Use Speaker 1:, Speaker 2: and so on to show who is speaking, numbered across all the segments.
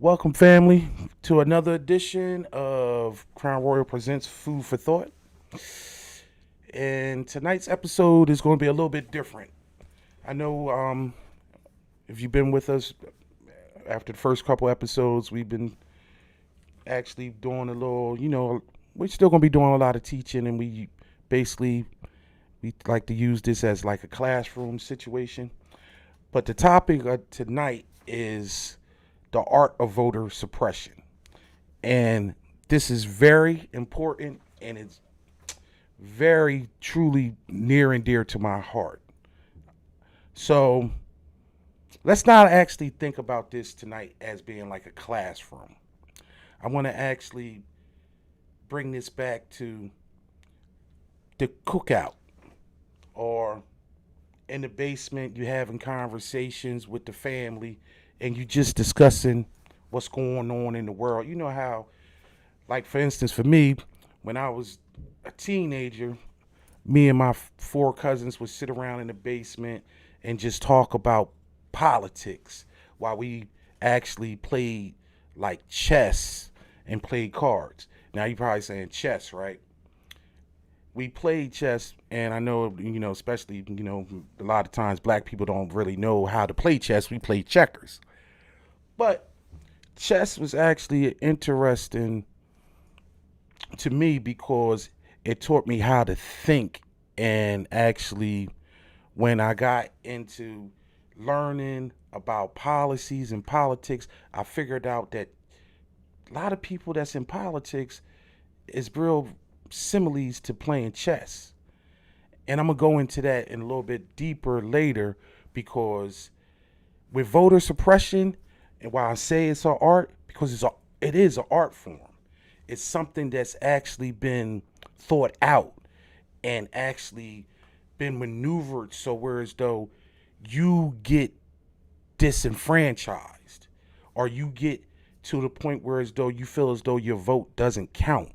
Speaker 1: Welcome, family, to another edition of Crown Royal Presents Food for Thought. And tonight's episode is going to be a little bit different. I know if you've been with us after the first couple episodes, we've been actually doing a little, we're still going to be doing a lot of teaching, and basically we like to use this as like a classroom situation. But the topic of tonight is the art of voter suppression. And this is very important, and it's very truly near and dear to my heart. So let's not actually think about this tonight as being like a classroom. I want to actually bring this back to the cookout, or in the basement you having conversations with the family and you just discussing what's going on in the world. You know how, like, for instance, for me, when I was a teenager, me and my four cousins would sit around in the basement and just talk about politics while we actually played like chess and played cards. Now you're probably saying chess, right? We played chess, and I know, especially, a lot of times black people don't really know how to play chess. We play checkers. But chess was actually interesting to me because it taught me how to think. And actually, when I got into learning about policies and politics, I figured out that a lot of people that's in politics is real similes to playing chess. And I'm going to go into that in a little bit deeper later, because with voter suppression, and why I say it's an art, because it is an art form. It's something that's actually been thought out and actually been maneuvered so whereas though you get disenfranchised, or you get to the point where as though you feel as though your vote doesn't count.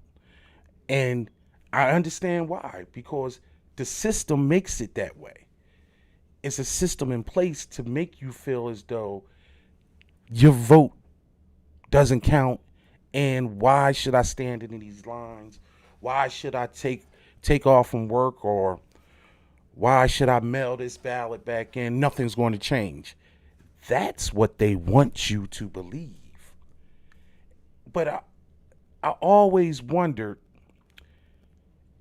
Speaker 1: And I understand why, because the system makes it that way. It's a system in place to make you feel as though your vote doesn't count. And why should I stand in these lines? Why should I take off from work? Or why should I mail this ballot back in? Nothing's going to change. That's what they want you to believe. But I always wondered,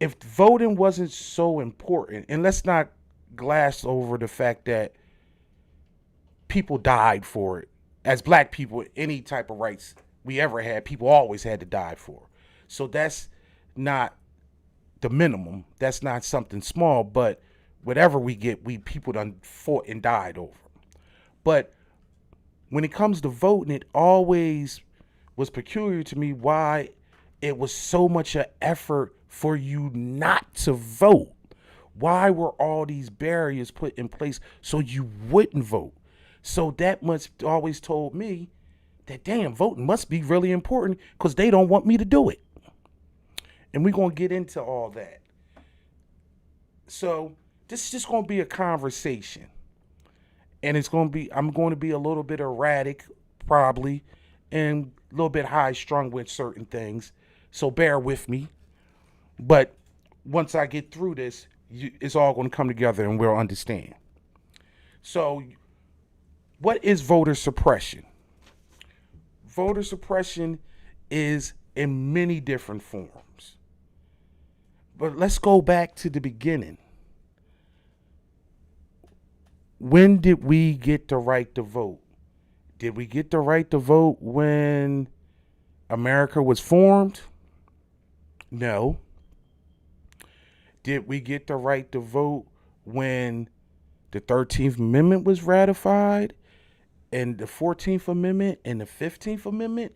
Speaker 1: if voting wasn't so important, and let's not glass over the fact that people died for it. As black people, any type of rights we ever had, people always had to die for. So that's not the minimum. That's not something small, but whatever we get, we people done fought and died over. But when it comes to voting, it always was peculiar to me why it was so much an effort for you not to vote. Why were all these barriers put in place so you wouldn't vote? So that much always told me that damn, voting must be really important because they don't want me to do it. And we're going to get into all that. So this is just going to be a conversation. And I'm going to be a little bit erratic, probably, and a little bit high strung with certain things. So bear with me. But once I get through this, it's all going to come together and we'll understand. So, what is voter suppression? Voter suppression is in many different forms. But let's go back to the beginning. When did we get the right to vote? Did we get the right to vote when America was formed? No. Did we get the right to vote when the 13th Amendment was ratified, and the 14th Amendment and the 15th Amendment?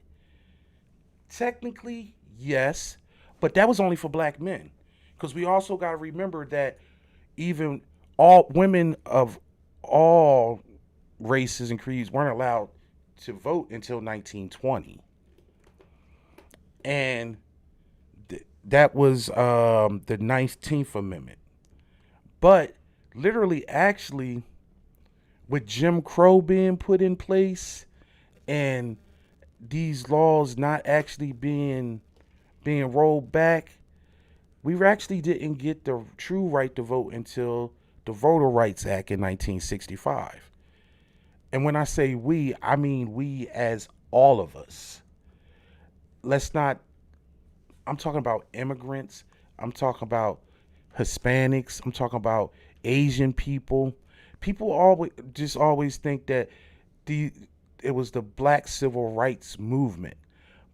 Speaker 1: Technically, yes, but that was only for black men. Because we also got to remember that even all women of all races and creeds weren't allowed to vote until 1920. And that was the 19th Amendment. But literally, actually, with Jim Crow being put in place and these laws not actually being rolled back, we actually didn't get the true right to vote until the Voter Rights Act in 1965. And when I say we, I mean we as all of us. Let's not, I'm talking about immigrants, I'm talking about Hispanics, I'm talking about Asian people. People always think that the it was the black civil rights movement.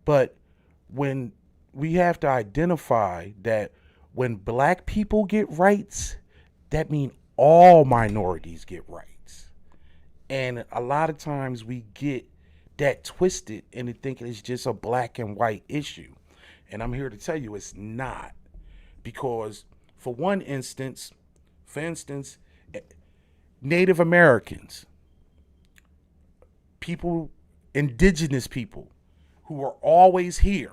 Speaker 1: But when we have to identify that when black people get rights, that means all minorities get rights. And a lot of times we get that twisted into thinking it's just a black and white issue. And I'm here to tell you it's not. Because for instance, Native Americans, people, indigenous people who were always here,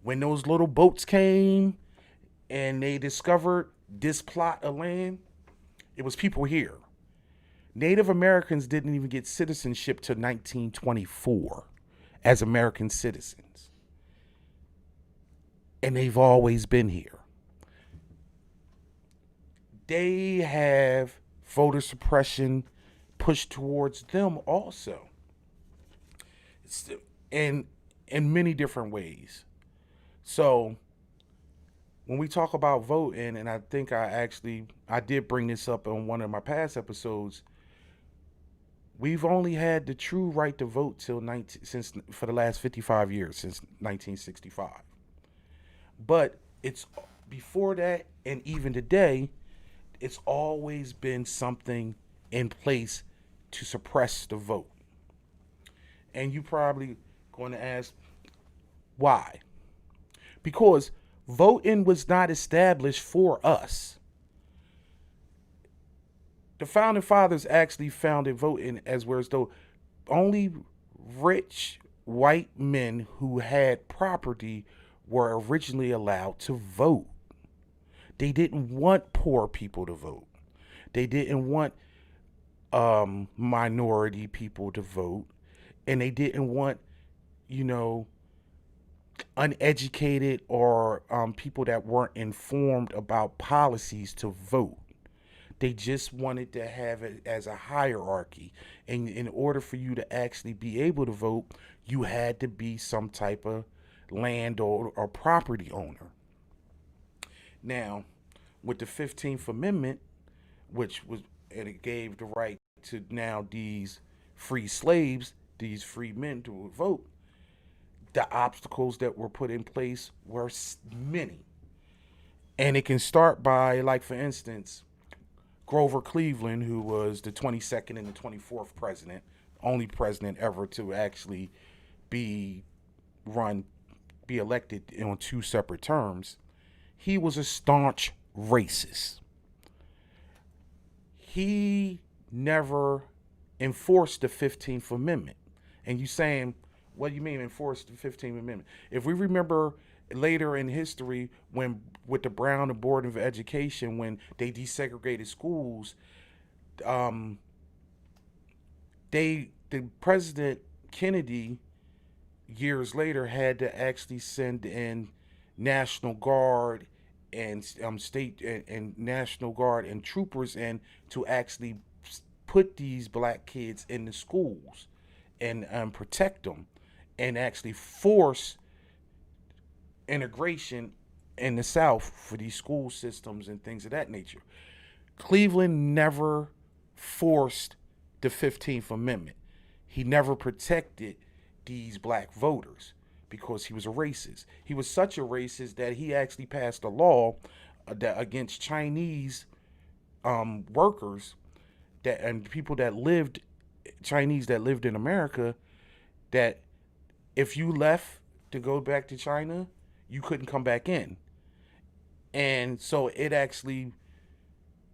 Speaker 1: when those little boats came and they discovered this plot of land, it was people here. Native Americans didn't even get citizenship till 1924 as American citizens. And they've always been here. They have voter suppression pushed towards them also. It's in many different ways. So when we talk about voting, and I think I did bring this up on one of my past episodes, we've only had the true right to vote till 19, since for the last 55 years, since 1965. But it's before that, and even today, it's always been something in place to suppress the vote. And you probably going to ask why? Because voting was not established for us. The founding fathers actually founded voting as whereas though only rich white men who had property were originally allowed to vote. They didn't want poor people to vote. They didn't want minority people to vote, and they didn't want, you know, uneducated or people that weren't informed about policies to vote. They just wanted to have it as a hierarchy. And in order for you to actually be able to vote, you had to be some type of land or property owner. Now, with the 15th Amendment, which was, and it gave the right to now these free slaves, these free men to vote, the obstacles that were put in place were many. And it can start by, like, for instance, Grover Cleveland, who was the 22nd and the 24th president, only president ever to actually be run, be elected on two separate terms. He was a staunch racist. He never enforced the 15th Amendment. And you saying, what do you mean enforce the 15th Amendment? If we remember later in history, when with the Brown and Board of Education, when they desegregated schools, the President Kennedy years later had to actually send in National Guard and state and National Guard and troopers in to actually put these black kids in the schools and protect them and actually force integration in the South for these school systems and things of that nature. Cleveland never forced the 15th Amendment. He never protected these black voters because he was a racist. He was such a racist that he actually passed a law that against Chinese workers that and people that lived Chinese that lived in America, that if you left to go back to China, you couldn't come back in. And so it actually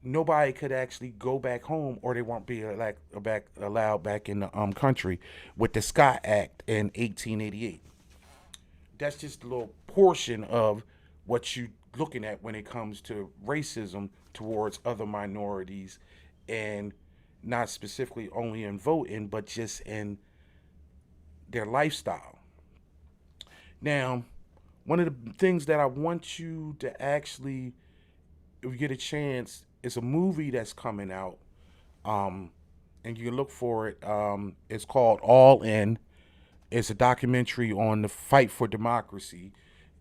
Speaker 1: nobody could actually go back home, or they won't be allowed back in the country with the Scott Act in 1888. That's just a little portion of what you're looking at when it comes to racism towards other minorities, and not specifically only in voting, but just in their lifestyle. Now, one of the things that I want you to actually, if you get a chance, is a movie that's coming out, um, and you can look for it. It's called All In. It's a documentary on the fight for democracy,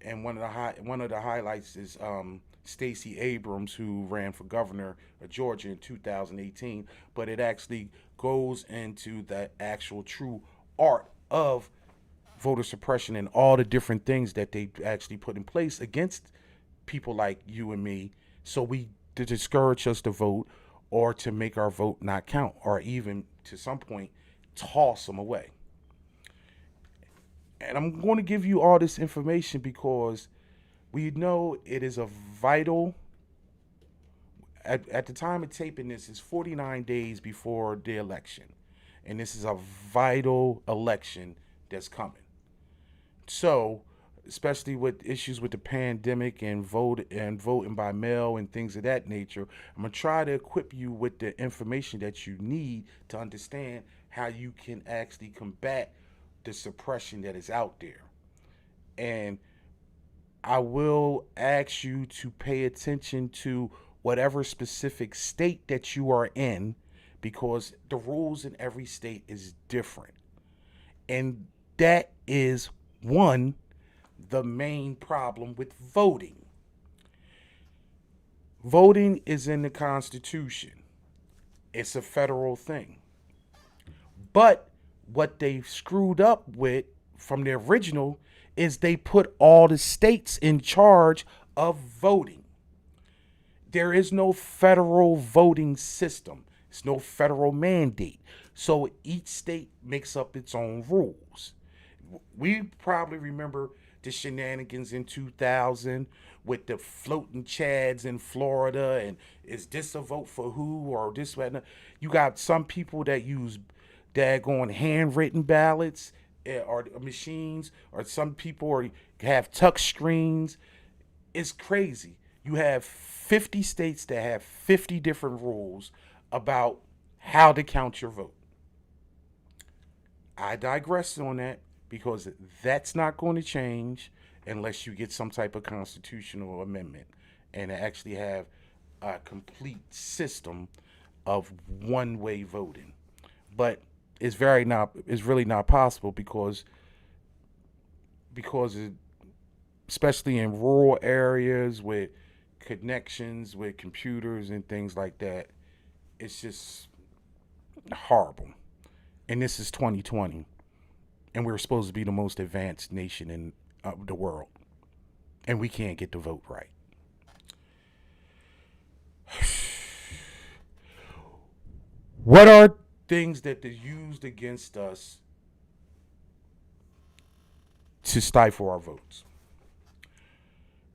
Speaker 1: and one of the highlights is Stacey Abrams, who ran for governor of Georgia in 2018. But it actually goes into the actual true art of voter suppression and all the different things that they actually put in place against people like you and me, so we to discourage us to vote or to make our vote not count or even to some point toss them away. And I'm going to give you all this information because we know it is a vital. At the time of taping this, is 49 days before the election, and this is a vital election that's coming. So, especially with issues with the pandemic and voting by mail and things of that nature, I'm gonna try to equip you with the information that you need to understand how you can actually combat the suppression that is out there. And I will ask you to pay attention to whatever specific state that you are in because the rules in every state is different. And that is one the main problem with voting. Voting is in the Constitution. It's a federal thing. But what they screwed up with from the original is they put all the states in charge of voting. There is no federal voting system. It's no federal mandate. So each state makes up its own rules. We probably remember the shenanigans in 2000 with the floating chads in Florida and is this a vote for who or this what? You got some people that use daggone handwritten ballots or machines, or some people have touch screens. It's crazy. You have 50 states that have 50 different rules about how to count your vote. I digress on that because that's not going to change unless you get some type of constitutional amendment and actually have a complete system of one-way voting. But it's really not possible because especially in rural areas with connections with computers and things like that, it's just horrible. And this is 2020, and we're supposed to be the most advanced nation in the world, and we can't get the vote right. What are things that are used against us to stifle our votes?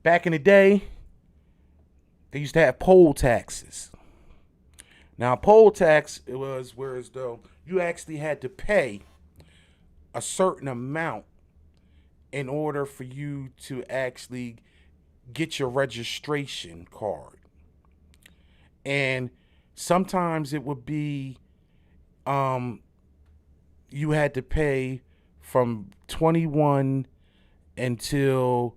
Speaker 1: Back in the day, they used to have poll taxes. Now, poll tax, it was whereas though you actually had to pay a certain amount in order for you to actually get your registration card. And sometimes it would be you had to pay from 21 until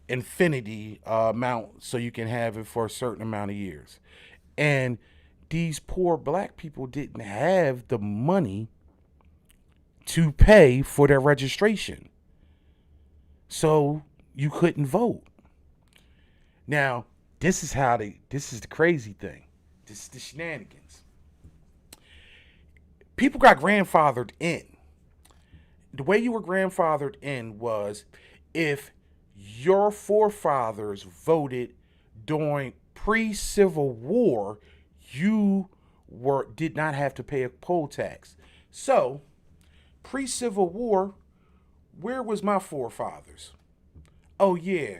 Speaker 1: infinity amount so you can have it for a certain amount of years. And these poor black people didn't have the money to pay for their registration. So you couldn't vote. Now, this is the crazy thing. This is the shenanigans. People got grandfathered in. The way you were grandfathered in was if your forefathers voted during pre-Civil War, you did not have to pay a poll tax. So, pre-Civil War, where was my forefathers? Oh yeah,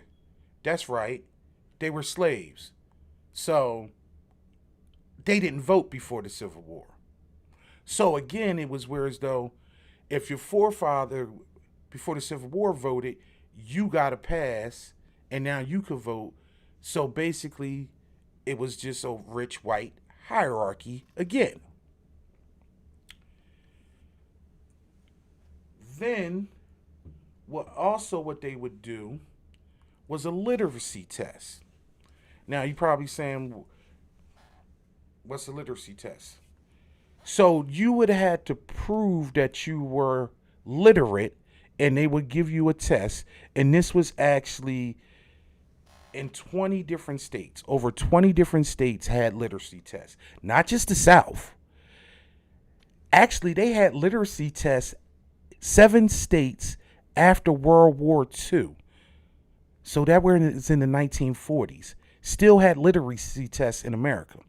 Speaker 1: that's right. They were slaves. So, they didn't vote before the Civil War. So again, it was where as though if your forefather before the Civil War voted, you got a pass and now you could vote. So basically, it was just a rich white hierarchy again. Then, what they would do was a literacy test. Now, you're probably saying, what's a literacy test? So you would have had to prove that you were literate, and they would give you a test. And this was actually in 20 different states. Over 20 different states had literacy tests, not just the South. Actually, they had literacy tests 7 states after World War II. So that was in the 1940s. Still had literacy tests in America,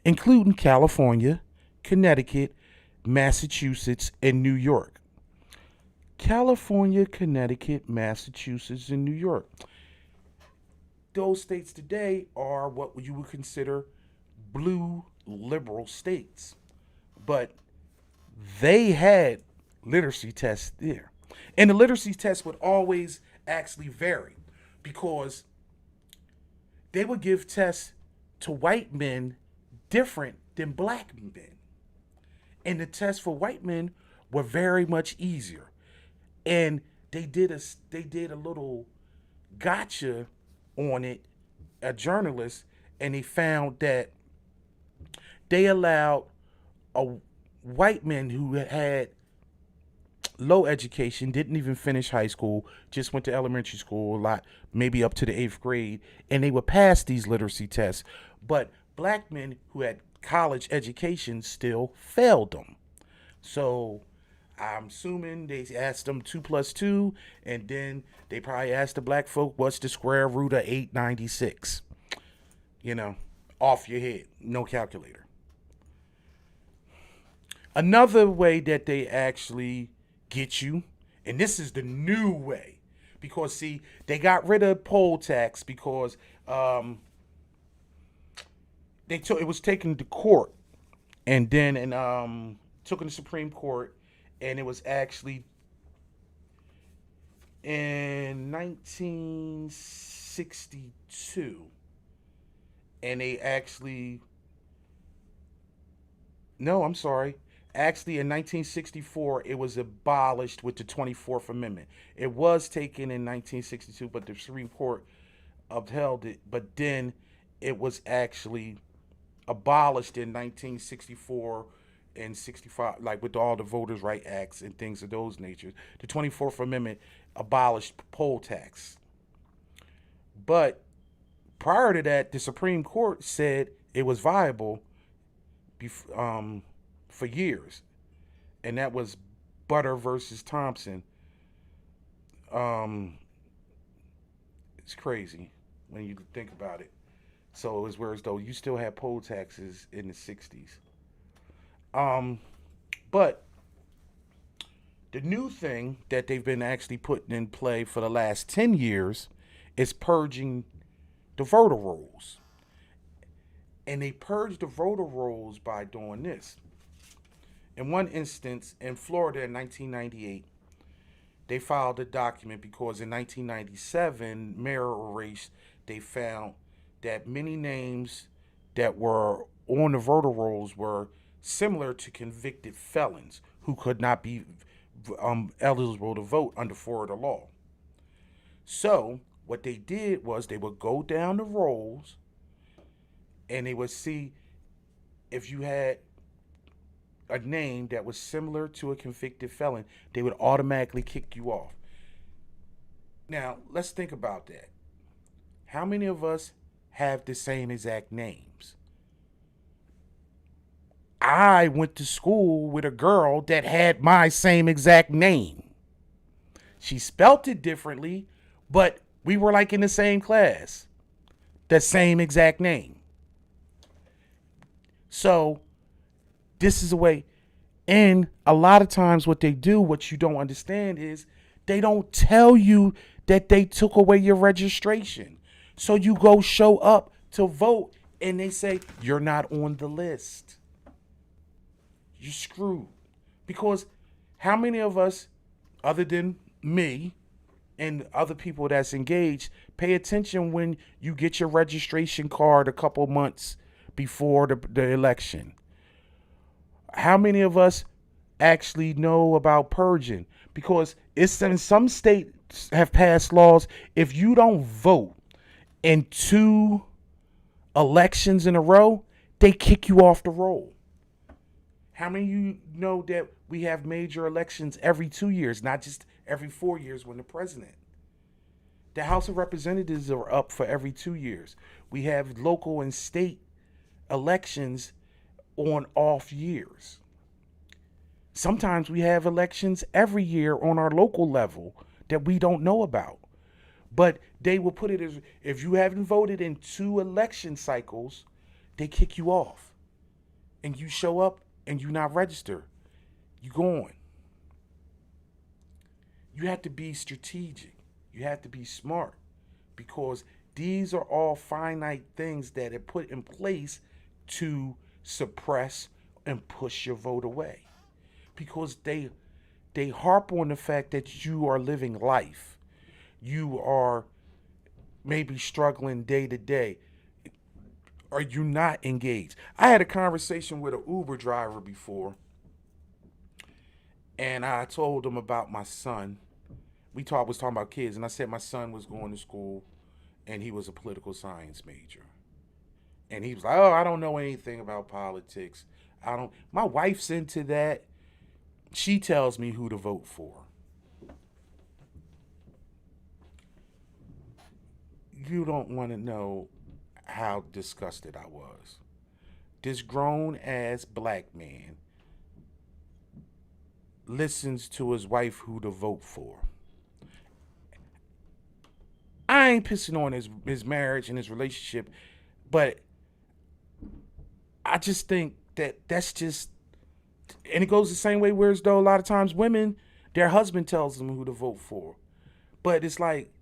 Speaker 1: including California, Connecticut, Massachusetts, and New York. California, Connecticut, Massachusetts, and New York. Those states today are what you would consider blue liberal states. But they had literacy tests there. And the literacy test would always actually vary because they would give tests to white men different than black men. And the tests for white men were very much easier. And they did a little gotcha on it, a journalist, and they found that they allowed a white men who had low education, didn't even finish high school, just went to elementary school a lot, maybe up to the 8th grade, and they would pass these literacy tests. But black men who had college education still failed them. So I'm assuming they asked them 2 plus 2, and then they probably asked the black folk, what's the square root of 896? Off your head, no calculator. Another way that they actually get you, and this is the new way, because see, they got rid of poll tax because it was taken to court, and then took in the Supreme Court, and it was actually in 1962, and they actually, no, I'm sorry. Actually, in 1964, it was abolished with the 24th Amendment. It was taken in 1962, but the Supreme Court upheld it. But then it was actually abolished in 1964 and 65, like with all the Voters' Right Acts and things of those natures. The 24th Amendment abolished poll tax. But prior to that, the Supreme Court said it was viable for years, and that was Butter versus Thompson. It's crazy when you think about it. So it was whereas though you still had poll taxes in the 60s. But the new thing that they've been actually putting in play for the last 10 years is purging the voter rolls. And they purged the voter rolls by doing this. In one instance, in Florida in 1998, they filed a document because in 1997, mayoral race, they found that many names that were on the voter rolls were similar to convicted felons who could not be eligible to vote under Florida law. So what they did was they would go down the rolls and they would see if you had a name that was similar to a convicted felon, they would automatically kick you off. Now, let's think about that. How many of us have the same exact names? I went to school with a girl that had my same exact name. She spelt it differently, but we were like in the same class. The same exact name. So, this is a way. And a lot of times what they do, what you don't understand is they don't tell you that they took away your registration. So you go show up to vote and they say, you're not on the list. You're screwed. Because how many of us, other than me and other people that's engaged, pay attention when you get your registration card a couple months before the election? How many of us actually know about purging, because it's in some states have passed laws. If you don't vote in 2 elections in a row, they kick you off the roll. How many of you know that we have major elections every 2 years, not just every 4 years when the president? The House of Representatives are up for every 2 years. We have local and state elections on off years. Sometimes we have elections every year on our local level that we don't know about. But they will put it as, if you haven't voted in 2 election cycles, they kick you off. And you show up and you not register. You going. You have to be strategic. You have to be smart, because these are all finite things that are put in place to suppress and push your vote away, because they harp on the fact that you are living life. You are maybe struggling day to day. Are you not engaged? I had a conversation with an Uber driver before, and I told him about my son. Was talking about kids, and I said my son was going to school, and he was a political science major. And he was like, "Oh, I don't know anything about politics. I don't. My wife's into that. She tells me who to vote for." You don't want to know how disgusted I was. This grown ass black man listens to his wife who to vote for. I ain't pissing on his marriage and his relationship, but I just think that that's just, and it goes the same way, whereas though a lot of times women, their husband tells them who to vote for. But it's like,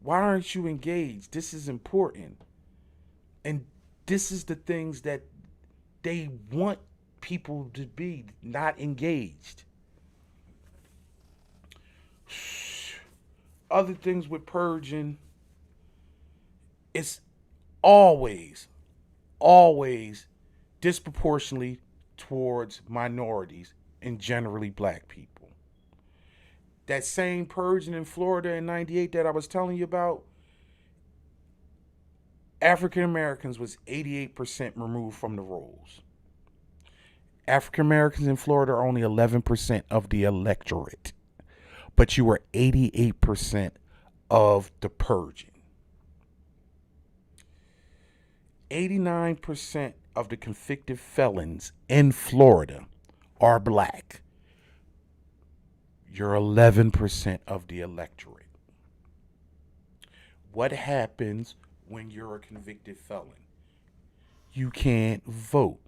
Speaker 1: why aren't you engaged? This is important. And this is the things that they want people to be, not engaged. Other things with purging, it's always disproportionately towards minorities and generally black people. That same purging in Florida in '98 that I was telling you about, African Americans was 88% removed from the rolls. African Americans in Florida are only 11% of the electorate, but you were 88% of the purging. 89% of the convicted felons in Florida are black. You're 11% of the electorate. What happens when you're a convicted felon? You can't vote.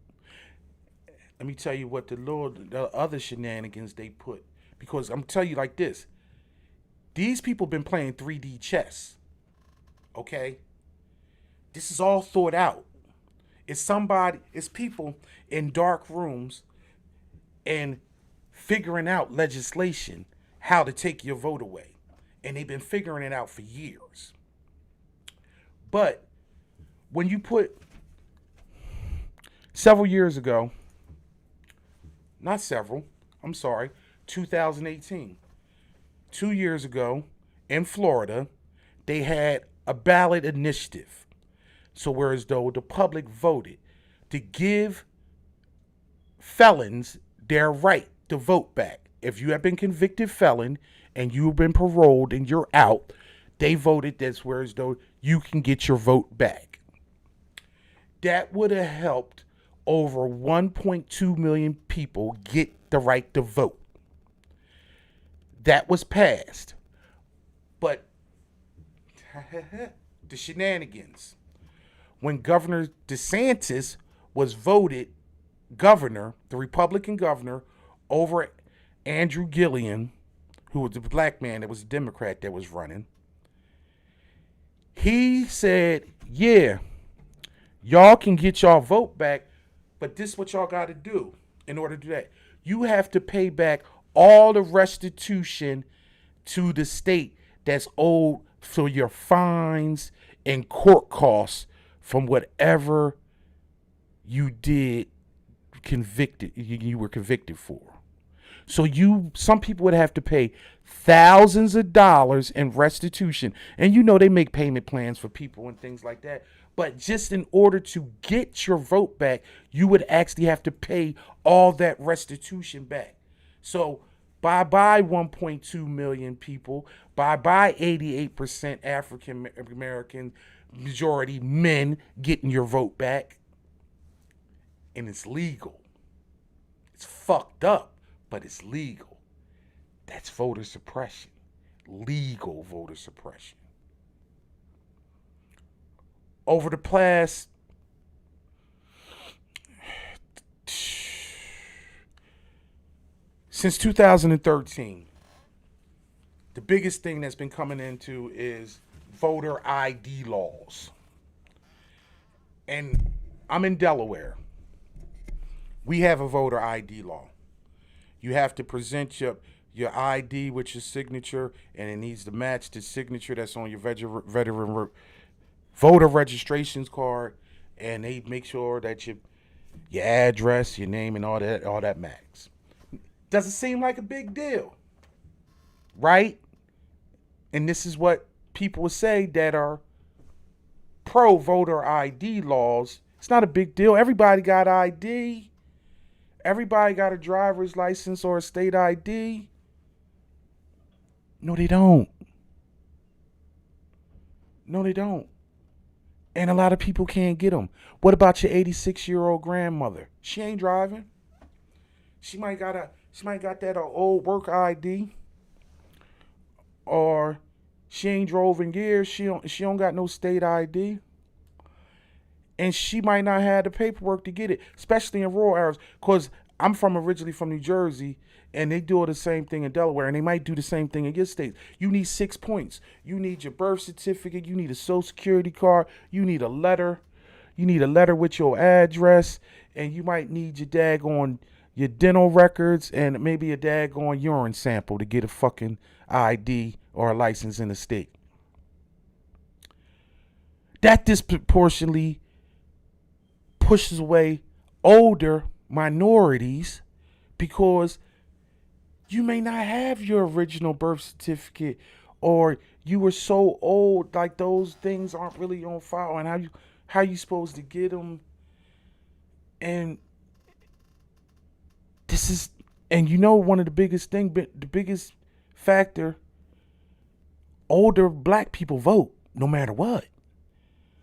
Speaker 1: Let me tell you what the other shenanigans they put. Because I'm telling you like this. These people been playing 3D chess. Okay? This is all thought out. It's people in dark rooms and figuring out legislation, how to take your vote away. And they've been figuring it out for years. But when you put, several years ago, not several, I'm sorry, 2018, 2 years ago in Florida, they had a ballot initiative. So whereas though the public voted to give felons their right to vote back. If you have been convicted felon and you've been paroled and you're out, they voted that's whereas though you can get your vote back. That would have helped over 1.2 million people get the right to vote. That was passed. But the shenanigans. When Governor DeSantis was voted governor, the Republican governor, over Andrew Gilliam, who was the black man that was a Democrat that was running, he said, yeah, y'all can get y'all vote back, but this is what y'all got to do in order to do that. You have to pay back all the restitution to the state that's owed for your fines and court costs from whatever you did you were convicted for. So some people would have to pay thousands of dollars in restitution. And they make payment plans for people and things like that. But just in order to get your vote back, you would actually have to pay all that restitution back. So bye-bye 1.2 million people. Bye-bye 88% African American, majority men getting your vote back. And it's legal. It's fucked up, but it's legal. That's voter suppression. Legal voter suppression. Over the past since 2013, the biggest thing that's been coming into is voter ID laws. And I'm in Delaware. We have a voter ID law. You have to present your ID with your signature, and it needs to match the signature that's on your veteran voter registrations card, and they make sure that your address, your name, and all that matches. Doesn't seem like a big deal, right? And this is what people would say that are pro voter ID laws. It's not a big deal. Everybody got ID. Everybody got a driver's license or a state ID. No, they don't. No, they don't. And a lot of people can't get them. What about your 86-year-old grandmother? She ain't driving. She might got that old work ID, or she ain't drove in years. She don't got no state ID, and she might not have the paperwork to get it, especially in rural areas. Cause I'm originally from New Jersey, and they do the same thing in Delaware, and they might do the same thing in your state. You need 6 points. You need your birth certificate. You need a social security card. You need a letter. You need a letter with your address, and you might need your dental records and maybe a daggone urine sample to get a fucking ID or a license in the state. That disproportionately pushes away older minorities because you may not have your original birth certificate, or you were so old, like those things aren't really on file, and how you supposed to get them? And this is, and one of the biggest factor, older black people vote no matter what.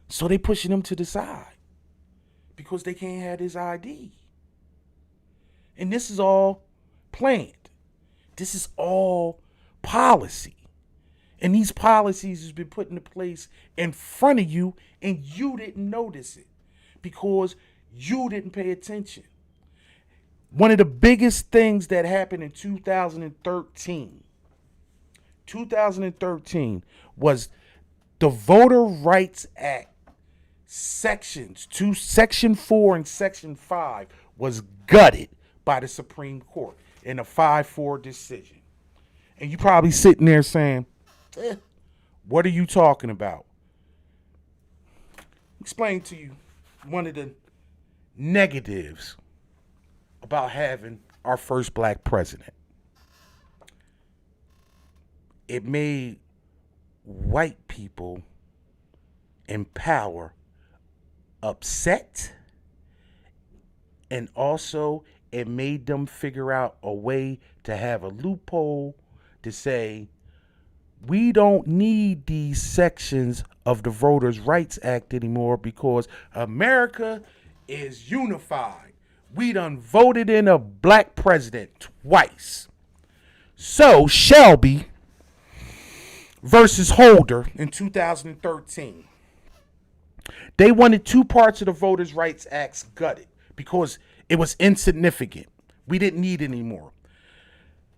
Speaker 1: So they pushing them to the side because they can't have this ID. And this is all planned. This is all policy. And these policies has been put into place in front of you, and you didn't notice it because you didn't pay attention. One of the biggest things that happened in 2013 was the Voter Rights Act Section 4 and Section 5 was gutted by the Supreme Court in a 5-4 decision. And you probably sitting there saying, what are you talking about? Explain to you one of the negatives about having our first black president. It made white people in power upset, and also it made them figure out a way to have a loophole to say, we don't need these sections of the Voters' Rights Act anymore because America is unified. We done voted in a black president twice. So Shelby versus Holder in 2013. They wanted two parts of the Voters' Rights Act gutted because it was insignificant. We didn't need it anymore.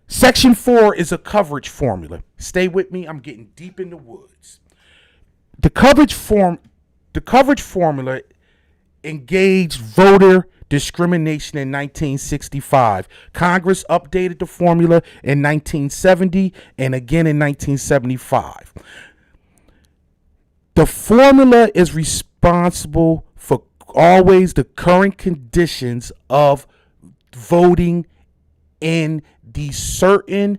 Speaker 1: Section 4 is a coverage formula. Stay with me. I'm getting deep in the woods. The coverage formula engaged voter discrimination in 1965. Congress updated the formula in 1970 and again in 1975. The formula is responsible for always the current conditions of voting in these certain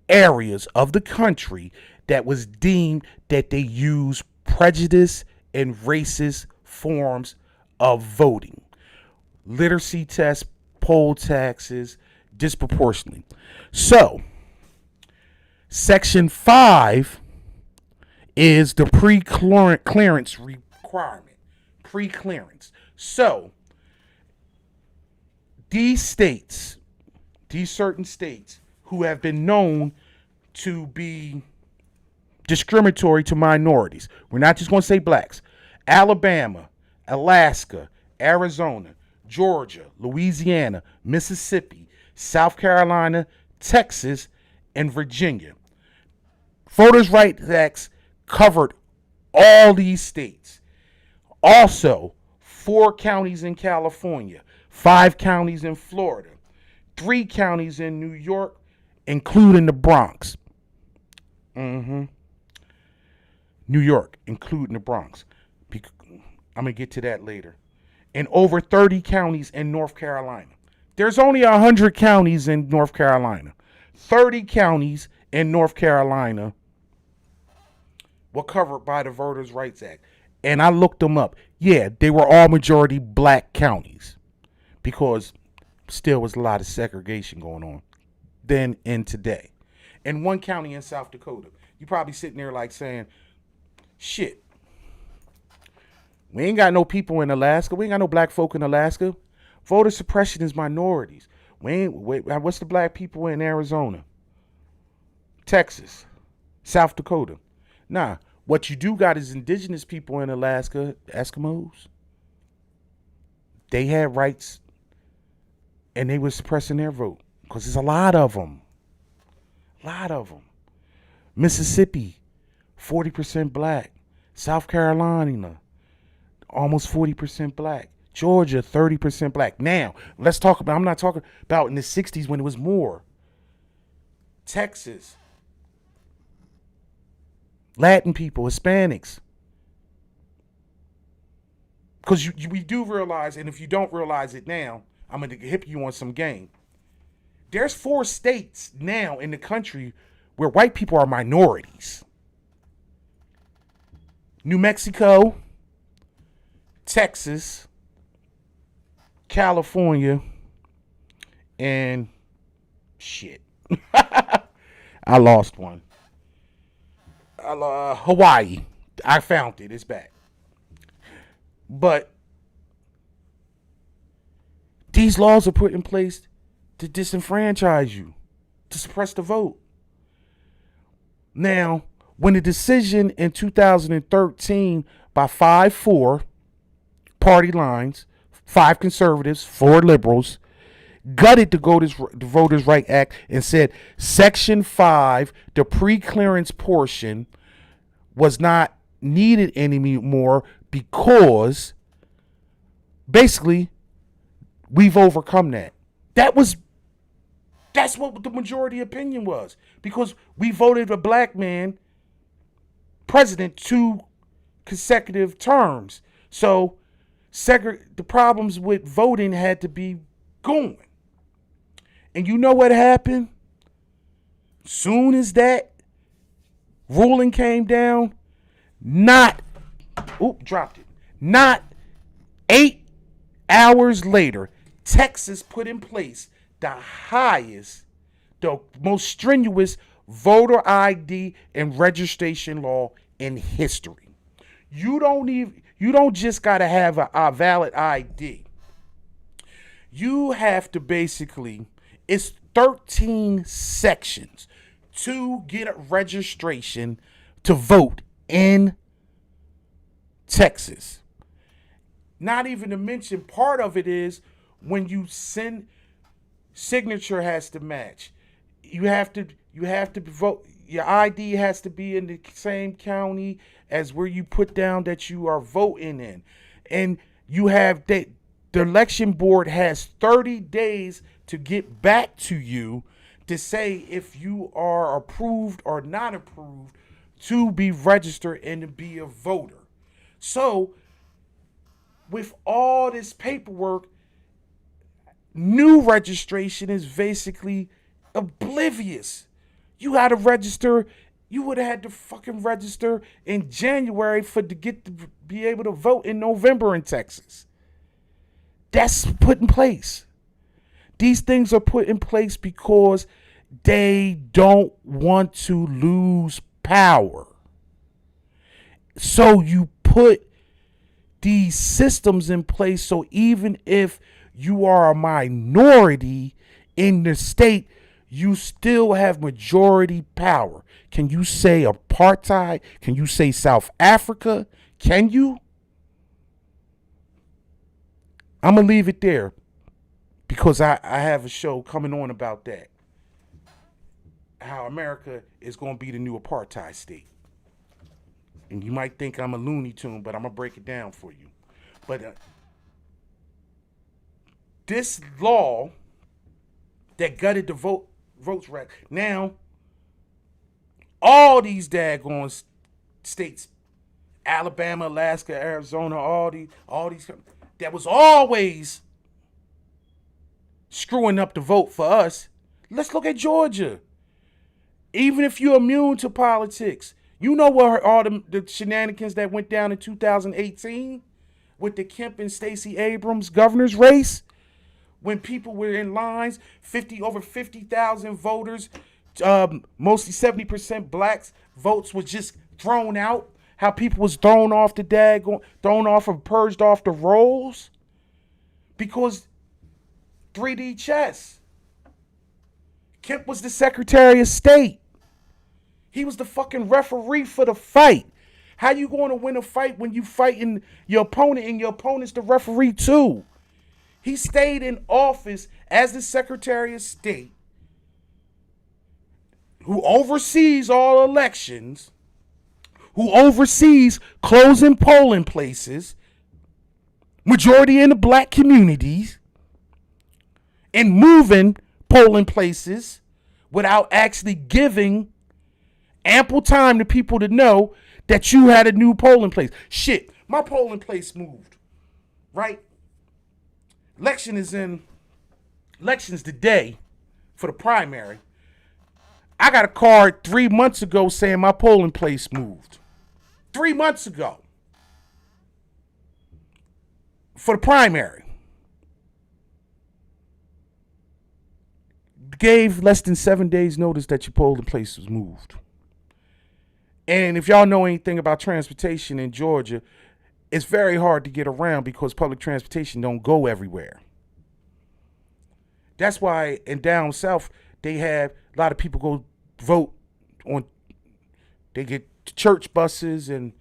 Speaker 1: areas of the country that was deemed that they use prejudice and racist forms of voting. Literacy tests, poll taxes, disproportionately. So, Section 5 is the pre-clearance requirement. Pre-clearance. So, these states, these certain states who have been known to be discriminatory to minorities. We're not just going to say blacks. Alabama, Alaska, Arizona, Georgia, Louisiana, Mississippi, South Carolina, Texas, and Virginia. Voters' Rights Acts covered all these states. Also, 4 counties in California, 5 counties in Florida, 3 counties in New York, including the Bronx. New York, including the Bronx. I'm going to get to that later. And over 30 counties in North Carolina. There's only 100 counties in North Carolina. 30 counties in North Carolina were covered by the Voters' Rights Act. And I looked them up. Yeah, they were all majority black counties. Because still was a lot of segregation going on then and today. And 1 county in South Dakota. You probably sitting there like saying, shit, we ain't got no people in Alaska. We ain't got no black folk in Alaska. Voter suppression is minorities. What's the black people in Arizona, Texas, South Dakota? Nah, what you do got is indigenous people in Alaska, Eskimos. They had rights and they were suppressing their vote because there's a lot of them. Mississippi, 40% black. South Carolina, almost 40% black. Georgia, 30% black. Now, let's talk about, I'm not talking about in the 60s when it was more. Texas, Latin people, Hispanics. Because we do realize, and if you don't realize it now, I'm going to hip you on some game. There's 4 states now in the country where white people are minorities. New Mexico, Texas, California, and shit. I lost one. Hawaii. I found it. It's back. But these laws are put in place to disenfranchise you, to suppress the vote. Now, when the decision in 2013 by 5-4 party lines, 5 conservatives, 4 liberals, gutted the Voters' Rights Act and said Section 5, the pre-clearance portion, was not needed anymore because basically we've overcome that. That's what the majority opinion was, because we voted a black man president 2 consecutive terms. So the problems with voting had to be going. And you know what happened? Soon as that ruling came down, not 8 hours later, Texas put in place the most strenuous voter ID and registration law in history. You don't just gotta have a valid ID. You have to basically, it's 13 sections to get a registration to vote in Texas. Not even to mention, part of it is when you send, signature has to match. You have to vote. Your ID has to be in the same county as where you put down that you are voting in. And you have the election board has 30 days to get back to you to say if you are approved or not approved to be registered and to be a voter. So with all this paperwork, new registration is basically oblivious. You had to register. You would have had to fucking register in January to be able to vote in November in Texas. That's put in place. These things are put in place because they don't want to lose power. So you put these systems in place so even if you are a minority in the state, you still have majority power. Can you say apartheid? Can you say South Africa? Can you? I'm going to leave it there because I have a show coming on about that. How America is going to be the new apartheid state. And you might think I'm a Looney Tune, but I'm going to break it down for you. But this law that gutted the votes right now, all these daggone states, Alabama, Alaska, Arizona, all these, that was always screwing up the vote for us. Let's look at Georgia. Even if you're immune to politics, you know what all the shenanigans that went down in 2018 with the Kemp and Stacey Abrams governor's race, when people were in lines, over 50,000 voters, mostly 70% blacks, votes was just thrown out. How people was thrown off or purged off the rolls because 3D chess. Kemp was the Secretary of State. He was the fucking referee for the fight. How you going to win a fight when you fighting your opponent and your opponent's the referee too? He stayed in office as the Secretary of State who oversees all elections, who oversees closing polling places, majority in the black communities, and moving polling places without actually giving ample time to people to know that you had a new polling place. Shit, my polling place moved, right? Election's today for the primary. I got a card 3 months ago saying my polling place moved. 3 months ago. For the primary. Gave less than 7 days notice that your polling place was moved. And if y'all know anything about transportation in Georgia, it's very hard to get around because public transportation don't go everywhere. That's why in down south, they have a lot of people go vote on, they get church buses and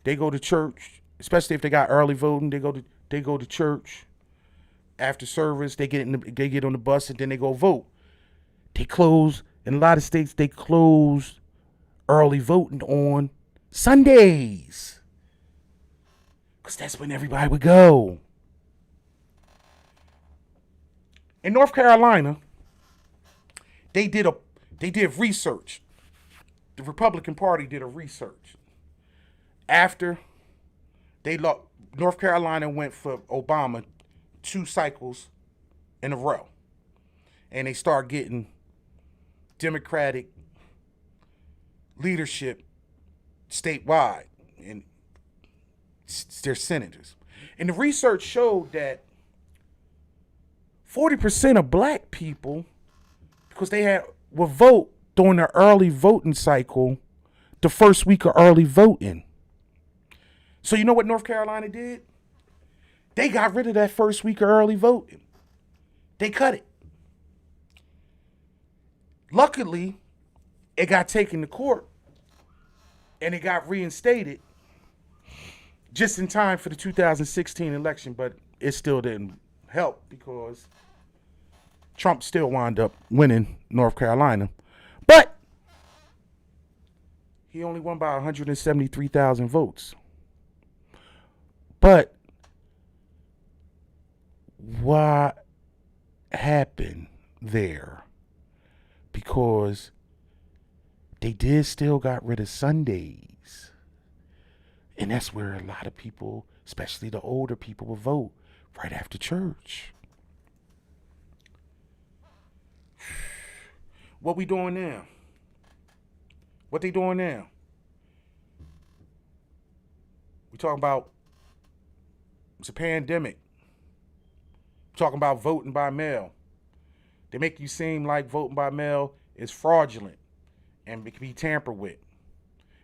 Speaker 1: they go to church, especially if they got early voting, they go to church. After service, they get on the bus and then they go vote. They close, in a lot of states, they close early voting on Sundays. Because that's when everybody would go. In North Carolina, they did research. The Republican Party did a research. After North Carolina went for Obama 2 cycles in a row. And they start getting Democratic leadership statewide and their senators. And the research showed that 40% of black people, because will vote during the early voting cycle, the first week of early voting. So you know what North Carolina did? They got rid of that first week of early voting. They cut it. Luckily, it got taken to court and it got reinstated just in time for the 2016 election, but it still didn't help because Trump still wound up winning North Carolina. But he only won by 173,000 votes. But what happened there? Because they did still got rid of Sundays. And that's where a lot of people, especially the older people, will vote right after church. What we doing now? What they doing now? We talking about it's a pandemic. We're talking about voting by mail. They make you seem like voting by mail is fraudulent and it can be tampered with.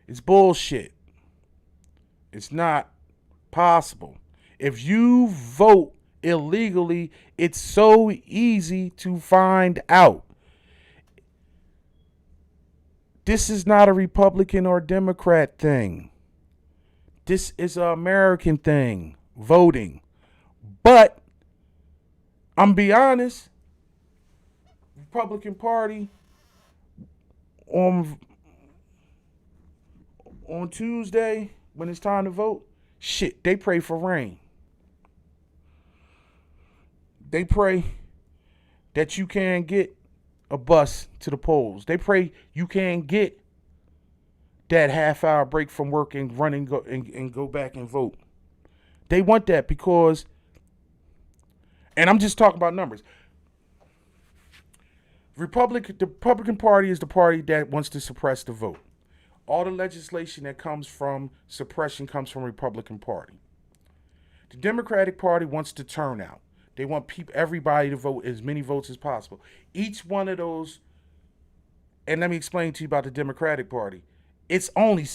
Speaker 1: It's bullshit. It's not possible. If you vote illegally, it's so easy to find out. This is not a Republican or Democrat thing. This is an American thing, voting. But I'm be honest, Republican Party on Tuesday when it's time to vote, shit, they pray for rain. They pray that you can get a bus to the polls. They pray you can get that half-hour break from work and run and go back and vote. They want that because, and I'm just talking about numbers. The Republican Party is the party that wants to suppress the vote. All the legislation that comes from suppression comes from the Republican Party. The Democratic Party wants to turn out. They want everybody to vote as many votes as possible. Each one of those, and let me explain to you about the Democratic Party. It's only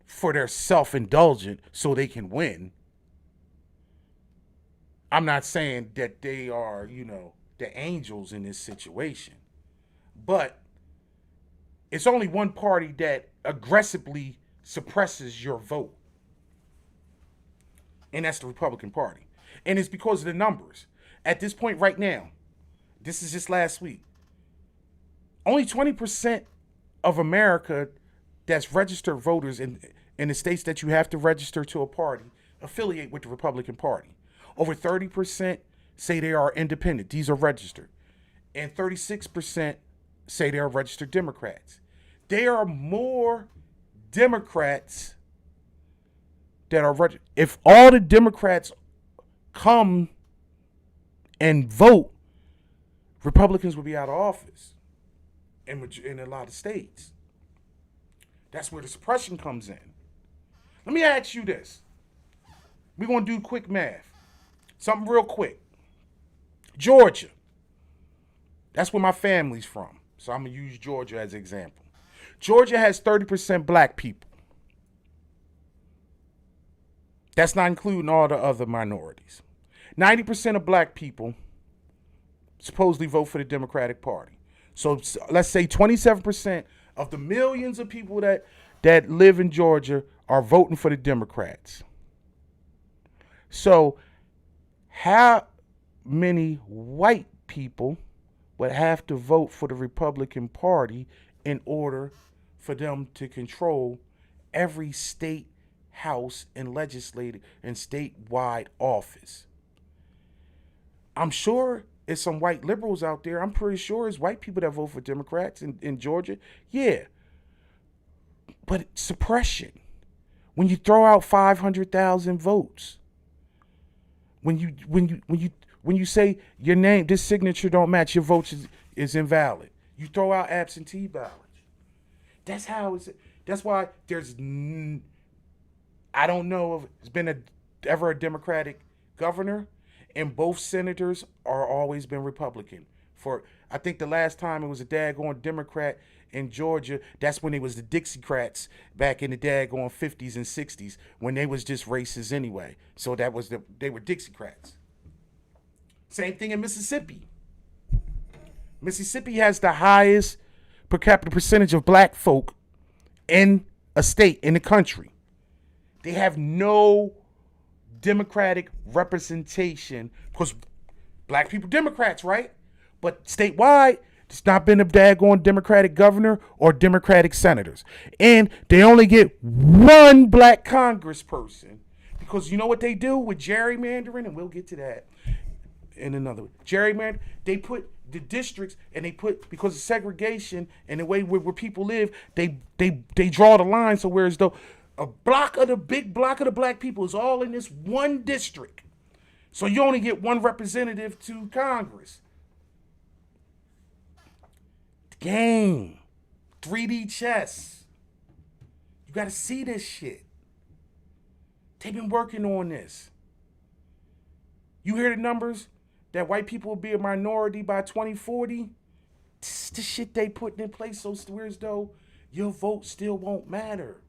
Speaker 1: for their self-indulgent so they can win. I'm not saying that they are, the angels in this situation. But it's only one party that aggressively suppresses your vote. And that's the Republican Party. And it's because of the numbers. At this point right now, this is just last week, only 20% of America that's registered voters in the states that you have to register to a party affiliate with the Republican Party. Over 30% say they are independent. These are registered. And 36% say they are registered Democrats. There are more Democrats that are registered. If all the Democrats come and vote, Republicans will be out of office in a lot of states. That's where the suppression comes in. Let me ask you this. We're going to do quick math. Something real quick. Georgia. That's where my family's from. So I'm going to use Georgia as an example. Georgia has 30% black people. That's not including all the other minorities. 90% of black people supposedly vote for the Democratic Party. So let's say 27% of the millions of people that live in Georgia are voting for the Democrats. So how many white people would have to vote for the Republican Party in order for them to control every state house and legislative and statewide office? I'm sure it's some white liberals out there. I'm pretty sure it's white people that vote for Democrats in Georgia. Yeah. But suppression. When you throw out 500,000 votes. When you say your name, this signature don't match, your vote is invalid. You throw out absentee ballots. That's how it's. That's why there's. I don't know if it's been ever a Democratic governor, and both senators are always been Republican. I think the last time it was a daggone Democrat in Georgia, that's when it was the Dixiecrats back in the daggone 50s and 60s when they was just racist anyway. So they were Dixiecrats. Same thing in Mississippi. Mississippi has the highest per capita percentage of black folk in a state, in the country. They have no Democratic representation because black people Democrats, right? But statewide, it's not been a daggone Democratic governor or Democratic senators. And they only get one black congressperson because you know what they do with gerrymandering, and we'll get to that in another gerrymandering. They put the districts, and because of segregation and the way where people live, they draw the line so whereas though a big block of the black people is all in this one district. So you only get one representative to Congress. game. 3D chess. You got to see this shit. They've been working on this. You hear the numbers that white people will be a minority by 2040? This the shit they putting in place so as though your vote still won't matter.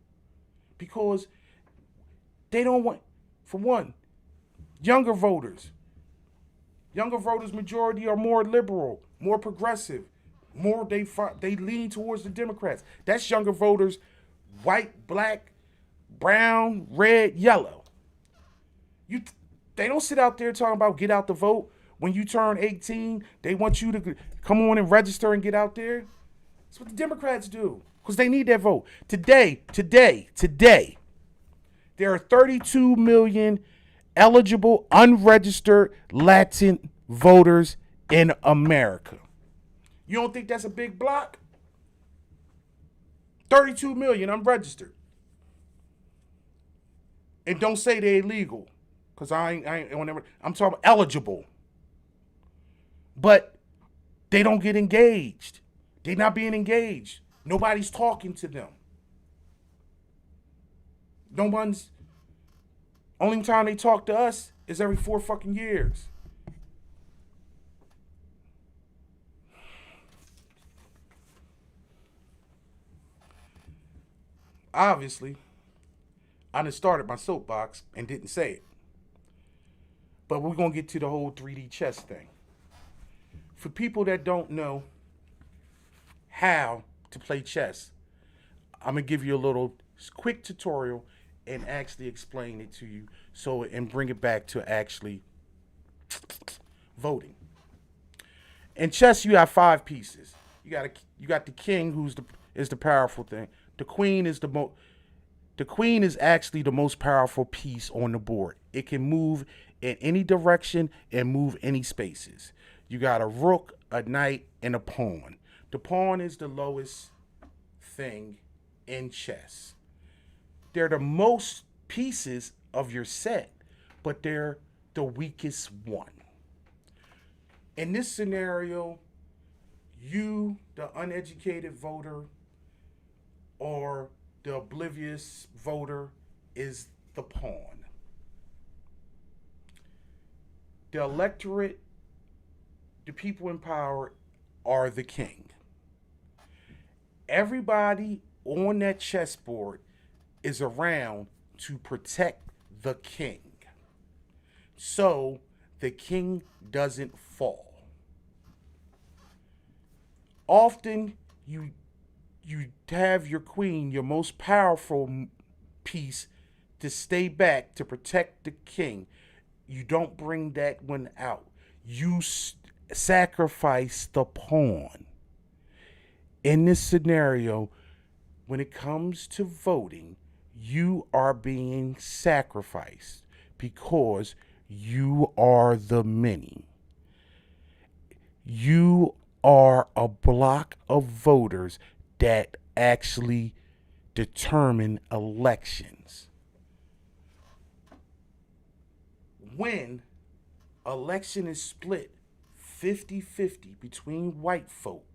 Speaker 1: Because they don't want, for one, younger voters. Younger voters majority are more liberal, more progressive, more they lean towards the Democrats. That's younger voters, white, black, brown, red, yellow. They don't sit out there talking about get out the vote. When you turn 18, they want you to come on and register and get out there. That's what the Democrats do because they need that vote. Today, there are 32 million eligible unregistered Latin voters in America. You don't think that's a big block? 32 million unregistered. And don't say they're illegal, because I'm talking about eligible. But they don't get engaged. They're not being engaged. Nobody's talking to them. Only time they talk to us is every 4 fucking years. Obviously, I done started my soapbox and didn't say it. But we're going to get to the whole 3D chess thing. For people that don't know how to play chess, I'm going to give you a little quick tutorial and actually explain it to you and bring it back to actually voting. In chess, you have 5 pieces. You got the king, is the powerful thing. The queen is actually the most powerful piece on the board. It can move in any direction and move any spaces. You got a rook, a knight, and a pawn. The pawn is the lowest thing in chess. They're the most pieces of your set, but they're the weakest one. In this scenario, you, the uneducated voter, or the oblivious voter, is the pawn. The electorate, the people in power, are the king. Everybody on that chessboard is around to protect the king, so the king doesn't fall. Often you have your queen, your most powerful piece, to stay back to protect the king. You don't bring that one out. You sacrifice the pawn. In this scenario, when it comes to voting, you are being sacrificed because you are the many. You are a block of voters that actually determine elections. When election is split 50-50 between white folk,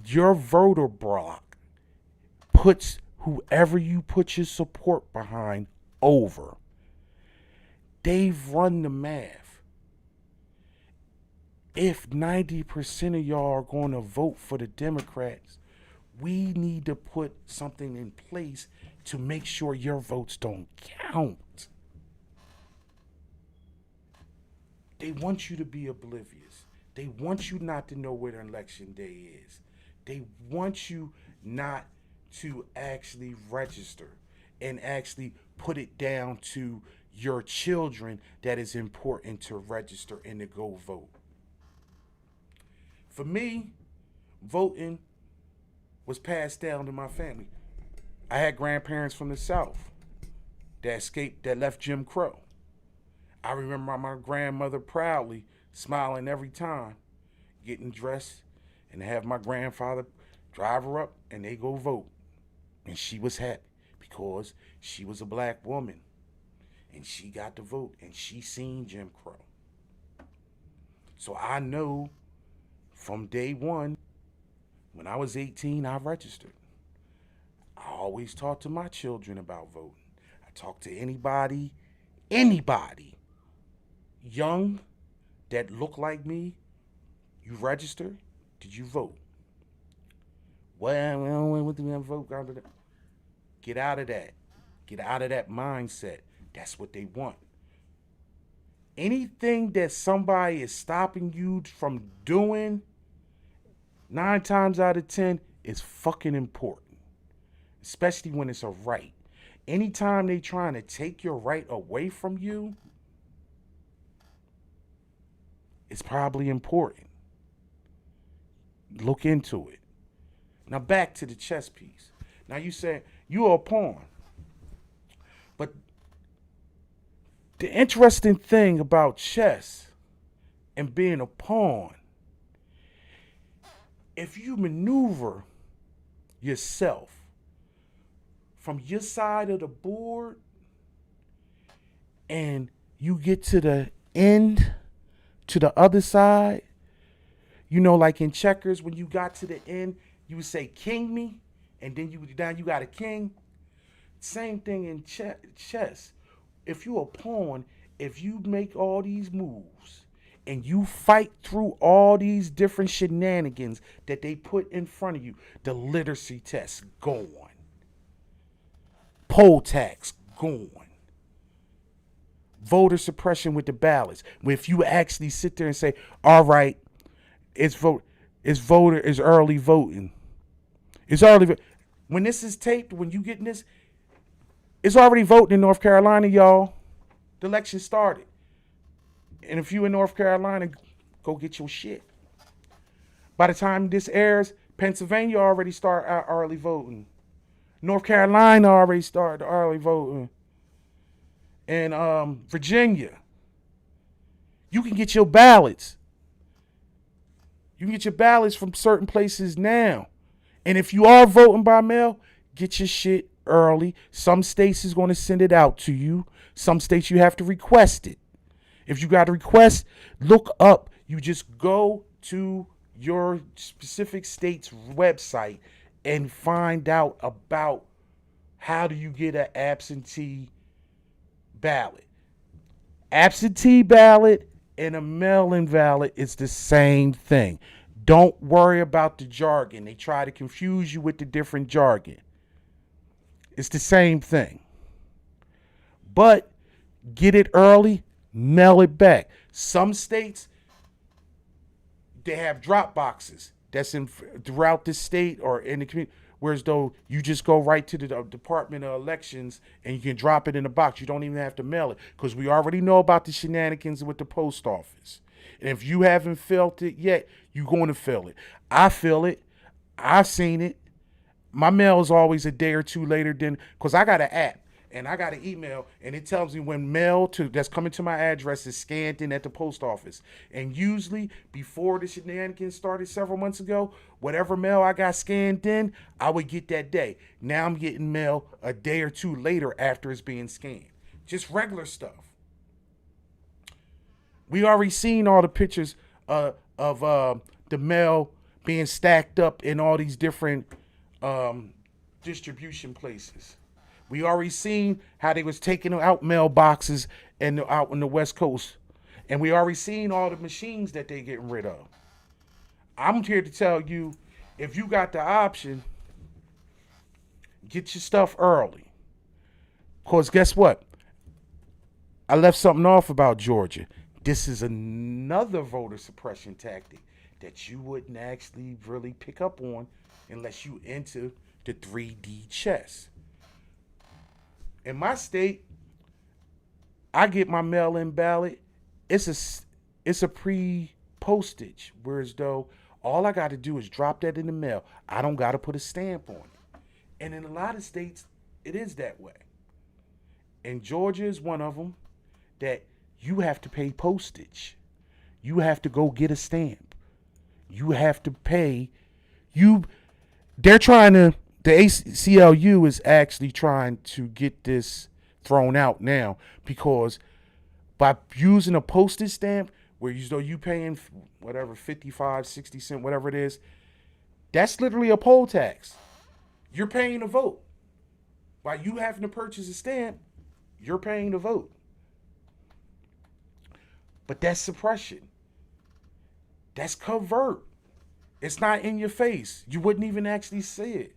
Speaker 1: your voter block puts whoever you put your support behind over. They've run the math. If 90% of y'all are going to vote for the Democrats, we need to put something in place to make sure your votes don't count. They want you to be oblivious. They want you not to know where the election day is. They want you not to actually register and actually put it down to your children that is important to register and to go vote. For me, voting was passed down to my family. I had grandparents from the South that left Jim Crow. I remember my grandmother proudly smiling every time, getting dressed, and have my grandfather drive her up and they go vote. And she was happy because she was a black woman and she got to vote and she seen Jim Crow. So I know from day one When I was 18, I registered. I always talk to my children about voting. I talk to anybody young that look like me. You register? Did you vote? Well, what do we vote? Get out of that. Get out of that mindset. That's what they want. Anything that somebody is stopping you from doing, 9 times out of 10, is fucking important. Especially when it's a right. Anytime they trying to take your right away from you, it's probably important. Look into it. Now back to the chess piece. Now you say you're a pawn. But the interesting thing about chess and being a pawn, if you maneuver yourself from your side of the board and you get to the end, to the other side, like in checkers, when you got to the end, you would say king me, and then you got a king. Same thing in chess. If you're a pawn, if you make all these moves and you fight through all these different shenanigans that they put in front of you, the literacy test, go on. Poll tax, go on. Voter suppression with the ballots. If you actually sit there and say, all right, it's early voting. It's early. When this is taped, when you getting this, it's already voting in North Carolina, y'all. The election started. And if you in North Carolina, go get your shit. By the time this airs, Pennsylvania already started early voting. North Carolina already started early voting. And Virginia, you can get your ballots. You can get your ballots from certain places now. And if you are voting by mail, get your shit early. Some states is going to send it out to you. Some states you have to request it. If you got a request, look up. You just go to your specific state's website and find out about how do you get an absentee ballot. Absentee ballot and a mail-in ballot is the same thing. Don't worry about the jargon. They try to confuse you with the different jargon. It's the same thing. But get it early, mail it back. Some states, they have drop boxes that's throughout the state or in the community. Whereas though you just go right to the Department of Elections and you can drop it in a box. You don't even have to mail it because we already know about the shenanigans with the post office. And if you haven't felt it yet, you're going to feel it. I feel it. I've seen it. My mail is always a day or two later than, because I got an app and I got an email and it tells me when mail that's coming to my address is scanned in at the post office. And usually before the shenanigans started several months ago, whatever mail I got scanned in, I would get that day. Now I'm getting mail a day or two later after it's being scanned. Just regular stuff. We already seen all the pictures of the mail being stacked up in all these different distribution places. We already seen how they was taking out mailboxes and out on the West Coast. And we already seen all the machines that they getting rid of. I'm here to tell you, if you got the option, get your stuff early. Because guess what? I left something off about Georgia. This is another voter suppression tactic that you wouldn't actually really pick up on unless you into the 3D chess. In my state, I get my mail-in ballot. It's a pre-postage, whereas though all I got to do is drop that in the mail. I don't got to put a stamp on it. And in a lot of states, it is that way. And Georgia is one of them that you have to pay postage. You have to go get a stamp. You have to pay. They're trying to, the ACLU is actually trying to get this thrown out now because by using a postage stamp where you paying whatever 55, 60 cents, whatever it is, That's literally a poll tax. You're paying to vote. While you having to purchase a stamp, you're paying to vote. But that's suppression. That's covert. It's not in your face. You wouldn't even actually see it.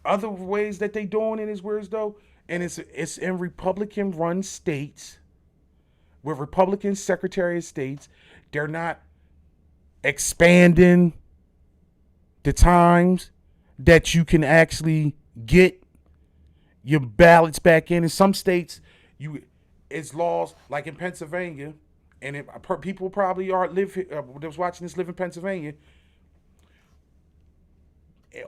Speaker 1: Other ways that they doing it is weird though, and it's in Republican run states with Republican Secretary of States. They're not expanding the times that you can actually get your ballots back in. In some states, it's laws like in Pennsylvania, and people probably are that was watching this live in Pennsylvania,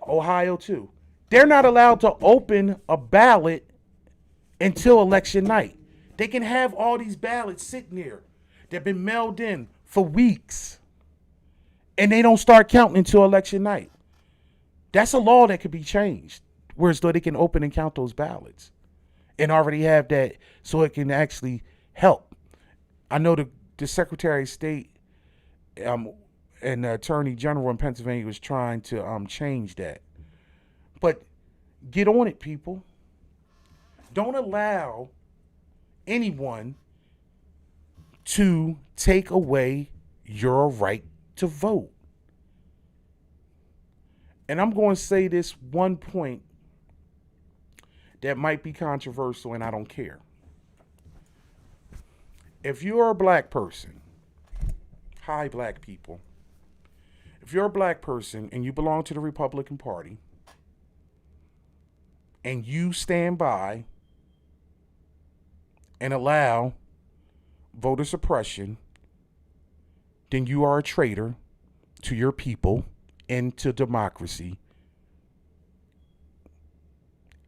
Speaker 1: Ohio too. They're not allowed to open a ballot until election night. They can have all these ballots sitting there that have been mailed in for weeks, and they don't start counting until election night. That's a law that could be changed, whereas though they can open and count those ballots and already have that so it can actually help. I know the Secretary of State and the Attorney General in Pennsylvania was trying to change that. But get on it, people. Don't allow anyone to take away your right to vote. And I'm going to say this one point that might be controversial, and I don't care. If you're a black person, hi black people, if you're a black person and you belong to the Republican Party and you stand by and allow voter suppression, then you are a traitor to your people and to democracy,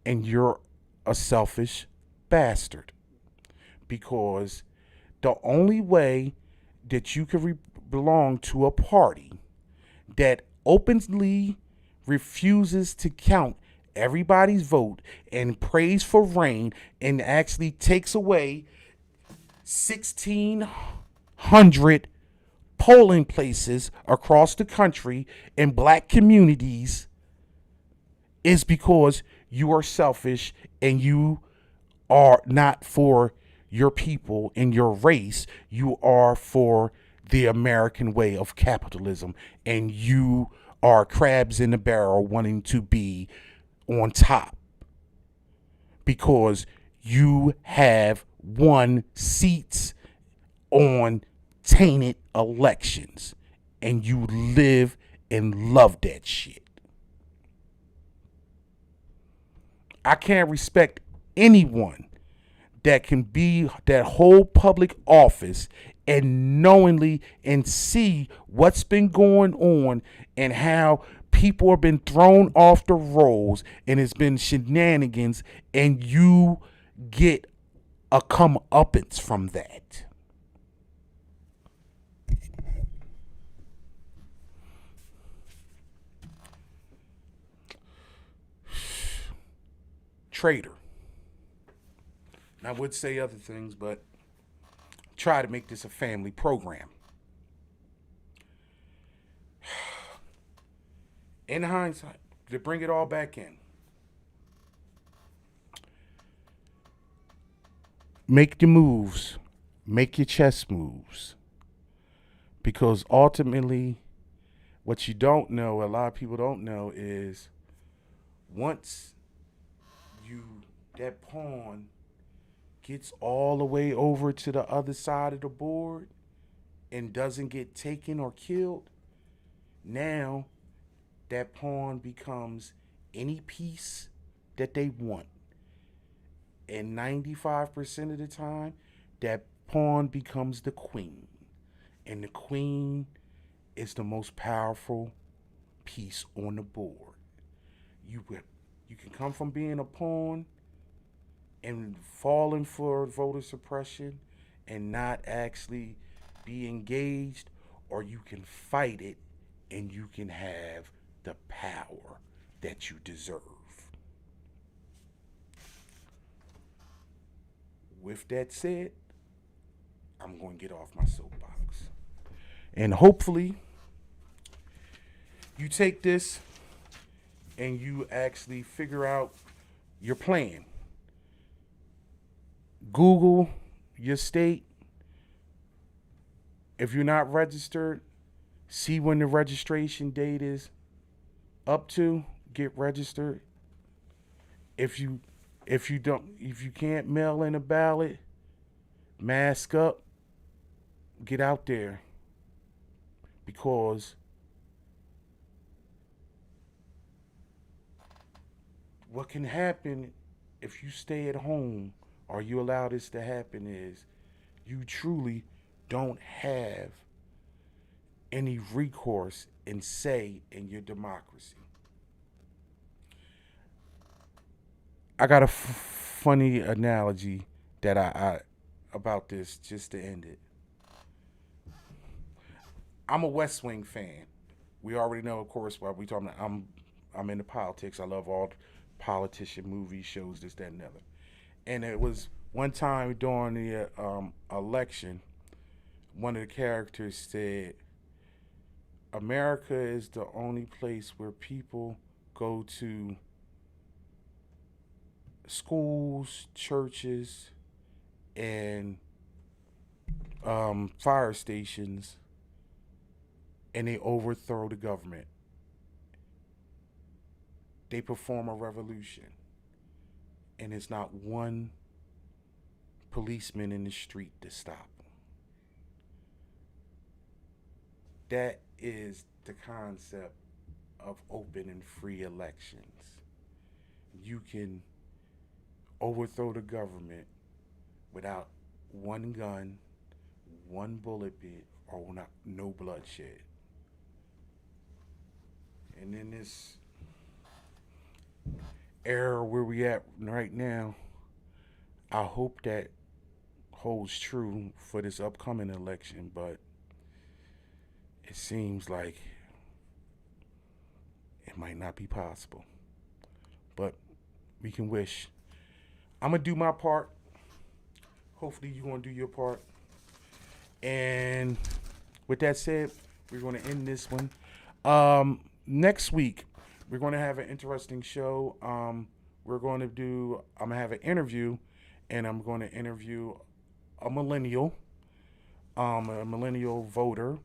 Speaker 1: and you're a selfish bastard, because the only way that you can belong to a party that openly refuses to count everybody's vote and prays for rain and actually takes away 1,600 polling places across the country in black communities, is because you are selfish and you are not for your people and your race. You are for the American way of capitalism, and you are crabs in the barrel wanting to be on top because you have won seats on tainted elections and you live and love that shit. I can't respect anyone that can be that whole public office and knowingly and see what's been going on and how people have been thrown off the rolls and it's been shenanigans, and you get a comeuppance from that. Traitor. And I would say other things, but try to make this a family program. In hindsight, to bring it all back in, make your moves, make your chess moves, because ultimately, what you don't know, a lot of people don't know, is once that pawn gets all the way over to the other side of the board and doesn't get taken or killed, now that pawn becomes any piece that they want. And 95% of the time, that pawn becomes the queen. And the queen is the most powerful piece on the board. You can come from being a pawn and falling for voter suppression and not actually be engaged, or you can fight it and you can have the power that you deserve. With that said, I'm going to get off my soapbox. And hopefully You take this and you actually figure out your plan. Google your state. If you're not registered, see when the registration date is up to. Get registered. If you if you can't mail in a ballot, mask up. Get out there, because what can happen if you stay at home or you allow this to happen is you truly don't have any recourse and say in your democracy. I got a funny analogy that I about this just to end it. I'm a West Wing fan. We already know, of course, why we talking about. I'm into politics. I love all politician movies, shows, this, that, and the other. And it was one time during the election, one of the characters said, "America is the only place where people go to schools, churches, and fire stations, and they overthrow the government. They perform a revolution, and there's not one policeman in the street to stop them." That is the concept of open and free elections. You can overthrow the government without one gun, one bullet bit, or not, no bloodshed. And in this era where we at right now, I hope that holds true for this upcoming election, but it seems like it might not be possible. But we can wish. I'm going to do my part. Hopefully you're going to do your part. And with that said, we're going to end this one. Next week, we're going to have an interesting show. I'm going to have an interview, and I'm going to interview a millennial voter,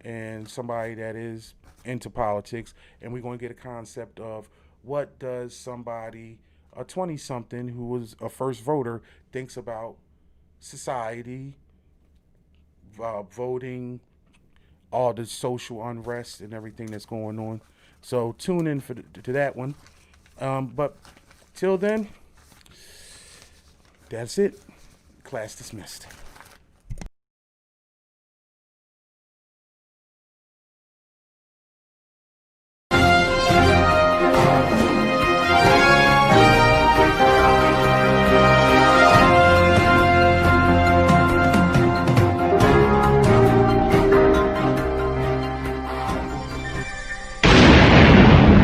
Speaker 1: and somebody that is into politics. And we're going to get a concept of what does somebody, a 20-something who was a first voter, thinks about society, voting, all the social unrest and everything that's going on. So tune in to that one. But till then, that's it. Class dismissed.